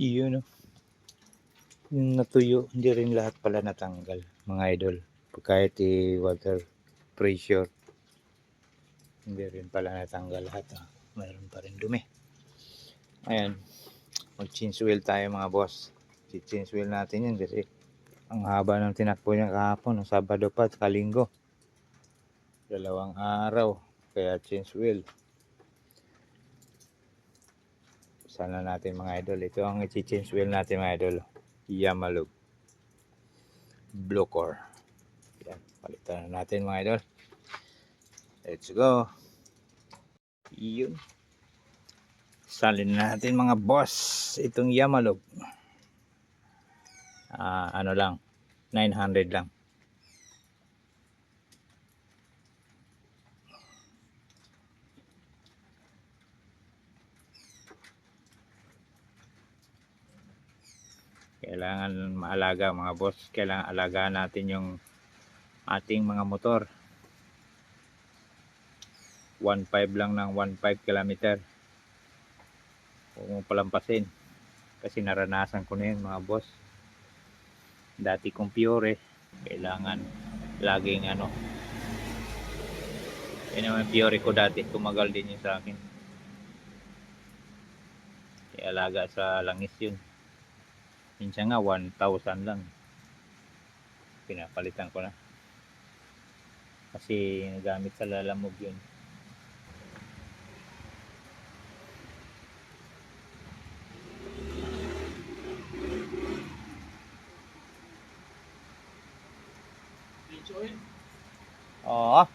Iyon, no? Yung natuyo, hindi rin lahat pala natanggal, mga idol. Kahit water pressure, hindi rin pala natanggal lahat. Mayroon pa rin dumi. Ayan, mag-change wheel tayo mga boss. I-change wheel natin yan kasi ang haba ng tinakbo niya kahapon, no? Sabado pa at Linggo. 2 araw, kaya change wheel. Sana natin mga idol. Ito ang i-change wheel natin mga idol. Yamalog Blue Core. Yan, palitan na natin mga idol. Let's go. Yun. Salin natin mga boss itong Yamalog. Ano lang, 900 lang. Kailangan maalaga mga boss. Kailangan alagaan natin yung ating mga motor. 1.5 lang ng 1.5 kilometer. Huwag mong palampasin. Kasi naranasan ko na yun mga boss. Dati kong Fiore. Kailangan laging ano. Yun naman Fiore ko dati. Tumagal din yun sa akin. Kaya alaga sa langis yun. Minsan nga 1,000 lang. Pinapalitan ko na. Kasi nagamit sa lalamog yun. Oo.